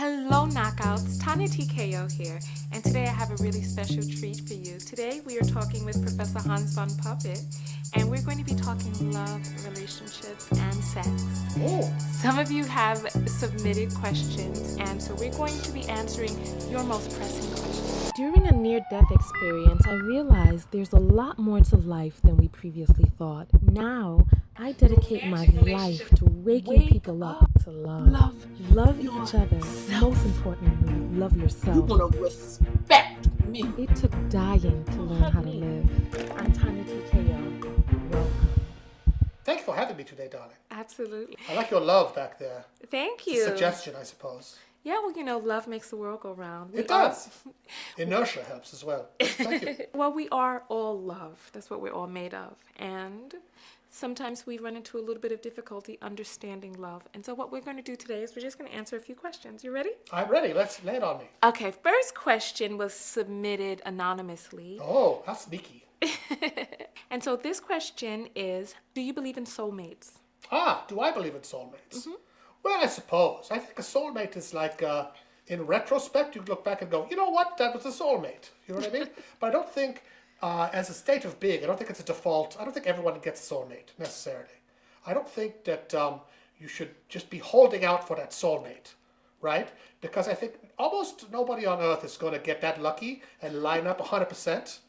Hello, Knockouts. Tanya TKO here, and today I have a really special treat for you. Today we are talking with Professor Hans von Puppet, and we're going to be talking love, relationships, and sex. Oh, Some of you have submitted questions, and so we're going to be answering your most pressing questions. During a near-death experience, I realized there's a lot more to life than we previously thought. Now, I dedicate my life to waking people up to love. Love each other. Most importantly, love you're yourself. gonna respect me. It took dying to learn how to live. I'm Tanya TKO. Welcome. Thank you for having me today, darling. Absolutely. I like your love back there. Thank It's you. a suggestion, I suppose. Yeah, well, love makes the world go round. It does. Inertia helps as well. Thank you. Well, we are all love. That's what we're all made of. And sometimes we run into a little bit of difficulty understanding love. And so what we're going to do today is we're just going to answer a few questions. You ready? I'm ready. Let's lay it on me. Okay, first question was submitted anonymously. Oh, how sneaky. And so this question is, do you believe in soulmates? Do I believe in soulmates? Well, I suppose. I think a soulmate is like, in retrospect, you look back and go, you know what, that was a soulmate. You know what I mean? But I don't think, as a state of being, I don't think it's a default. I don't think everyone gets a soulmate, necessarily. I don't think that you should just be holding out for that soulmate, right? Because I think almost nobody on earth is going to get that lucky and line up 100%.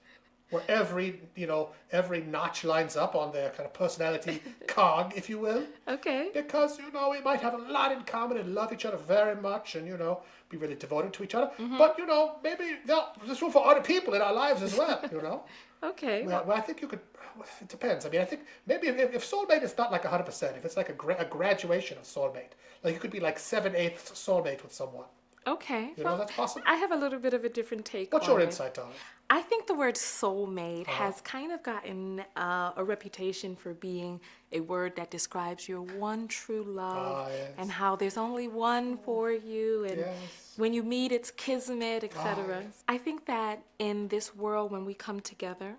Where every notch lines up on their kind of personality cog, if you will. Okay. Because, we might have a lot in common and love each other very much and, be really devoted to each other. But, maybe there's room for other people in our lives as well, Okay. Well, I think you could, it depends. I mean, I think maybe if soulmate is not like 100%, if it's like a graduation of soulmate, like you could be like 7/8 soulmate with someone. Okay. That's possible. I have a little bit of a different take What's on your it. insight, darling? I think the word soulmate has kind of gotten a reputation for being a word that describes your one true love Yes. and how there's only one for you and Yes. when you meet it's kismet, etc. Yes. I think that in this world when we come together,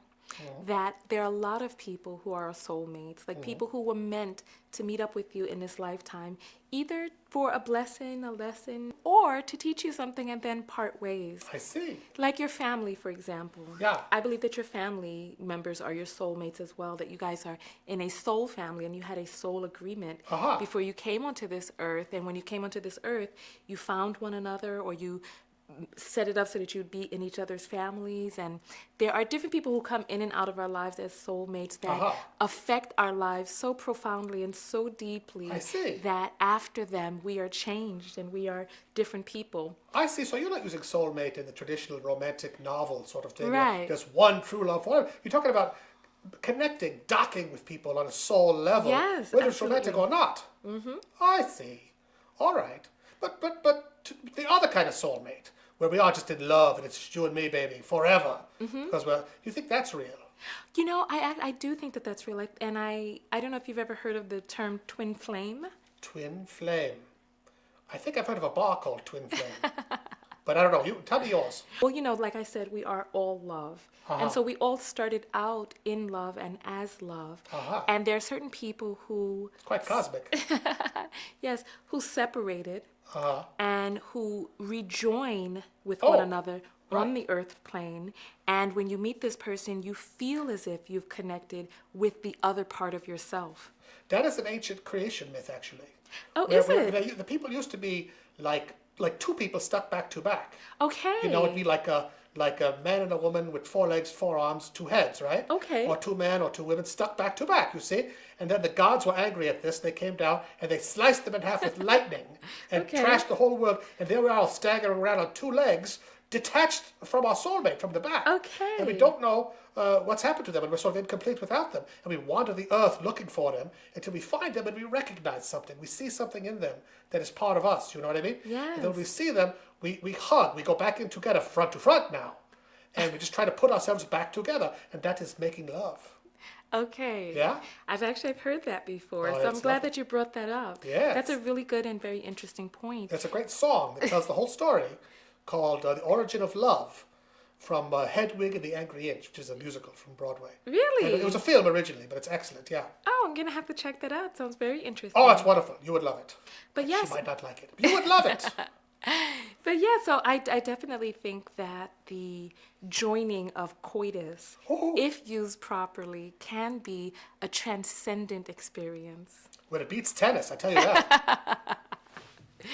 that there are a lot of people who are soulmates, like people who were meant to meet up with you in this lifetime, either for a blessing, a lesson, or to teach you something and then part ways. I see. Like your family, for example. Yeah. I believe that your family members are your soulmates as well, that you guys are in a soul family and you had a soul agreement before you came onto this earth. And when you came onto this earth, you found one another or you set it up so that you'd be in each other's families. And there are different people who come in and out of our lives as soulmates that affect our lives so profoundly and so deeply I see. that after them we are changed and we are different people. I see. So you're not using soulmate in the traditional romantic novel sort of thing. Right. There's one true love forever. You're talking about connecting, docking with people on a soul level. Yes, whether it's romantic or not. I see. All right. But the other kind of soulmate, where we are just in love and it's just you and me, baby, forever. Because you think that's real? I do think that that's real. And I don't know if you've ever heard of the term twin flame. Twin flame. I think I've heard of a bar called Twin Flame. But I don't know. Tell me yours. Well, like I said, we are all love. And so we all started out in love and as love. And there are certain people who... It's quite cosmic. Yes, who separated and who rejoin with one another on the earth plane. And when you meet this person, you feel as if you've connected with the other part of yourself. That is an ancient creation myth, actually. Oh, is it? The people used to be like two people stuck back to back. Okay. It'd be like a man and a woman with 4 legs, 4 arms, 2 heads, right? Okay. Or 2 men or 2 women stuck back to back, you see? And then the gods were angry at this. They came down and they sliced them in half with lightning and trashed the whole world. And there we are all staggering around on 2 legs, detached from our soulmate from the back. Okay. And we don't know what's happened to them, and we're sort of incomplete without them. And we wander the earth looking for them until we find them and we recognize something. We see something in them that is part of us, you know what I mean? Yes. And then when we see them, we hug. We go back in together, front to front now. And we just try to put ourselves back together, and that is making love. Okay. Yeah? I've heard that before, Oh, so I'm that's glad lovely. that you brought that up. Yes. That's a really good and very interesting point. There's a great song that tells the whole story called The Origin of Love from Hedwig and the Angry Inch, which is a musical from Broadway. Really? And it was a film originally, but it's excellent, yeah. Oh, I'm going to have to check that out. Sounds very interesting. Oh, it's wonderful. You would love it. But yes. She might not like it. You would love it. But yeah, so I definitely think that the joining of coitus, if used properly, can be a transcendent experience. Well, it beats tennis, I tell you that.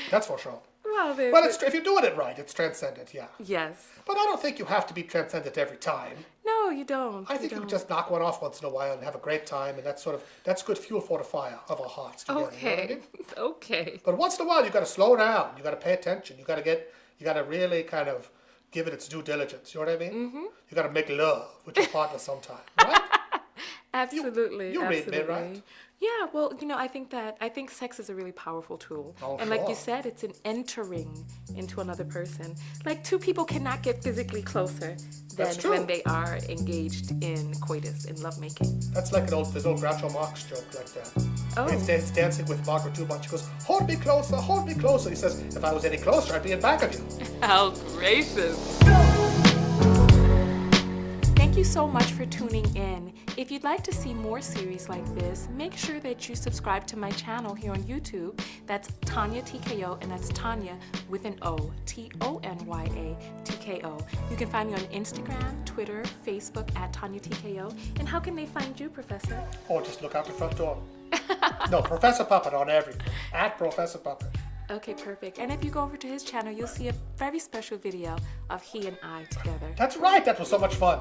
That's for sure. Well, If you're doing it right, it's transcendent, yeah. yes. But I don't think you have to be transcendent every time. No, you don't. I think you can just knock one off once in a while and have a great time, and that's good fuel for the fire of our hearts together. Okay. You know what I mean? Okay. But once in a while, you got to slow down. You got to pay attention. You got to really kind of give it its due diligence. You know what I mean? Mm-hmm. You got to make love with your partner sometime, right? Absolutely. You read absolutely. me, right? Yeah, well, I think sex is a really powerful tool. Oh, and like you sure. said, it's an entering into another person. Like two people cannot get physically closer than That's true. when they are engaged in coitus, in lovemaking. That's like the old Groucho Marx joke like that. Oh. He's dancing with Margaret Dumont. She goes, hold me closer, hold me closer. He says, if I was any closer, I'd be in back of you. How gracious. Thank you so much for tuning in. If you'd like to see more series like this, make sure that you subscribe to my channel here on YouTube. That's Tanya TKO, and that's Tanya with an O, Tonyatko. You can find me on Instagram, Twitter, Facebook at Tanya TKO. And how can they find you, Professor? Or just look out the front door. No, Professor Puppet on everything. At Professor Puppet. Okay, perfect. And if you go over to his channel, you'll see a very special video of he and I together. That's right, that was so much fun.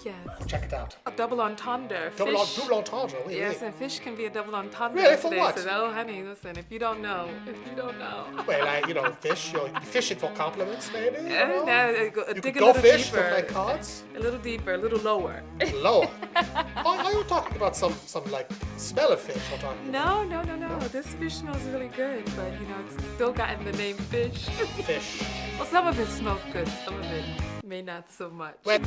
Yes. Check it out. A double entendre. Double Fish. entendre, oui, Yes, oui. and fish can be a double entendre. Really? For today. what? So, oh, honey, listen, if you don't know. Well, fish, you're fishing for compliments, maybe? You know? Dig You a could little go fish deeper. for my cards. A little deeper, a little lower. Lower. Are you talking about some like smell of fish? I'm talking about No. This fish smells really good, but it's still gotten the name fish. fish. Well, some of it smells good, some of it may not so much. Well,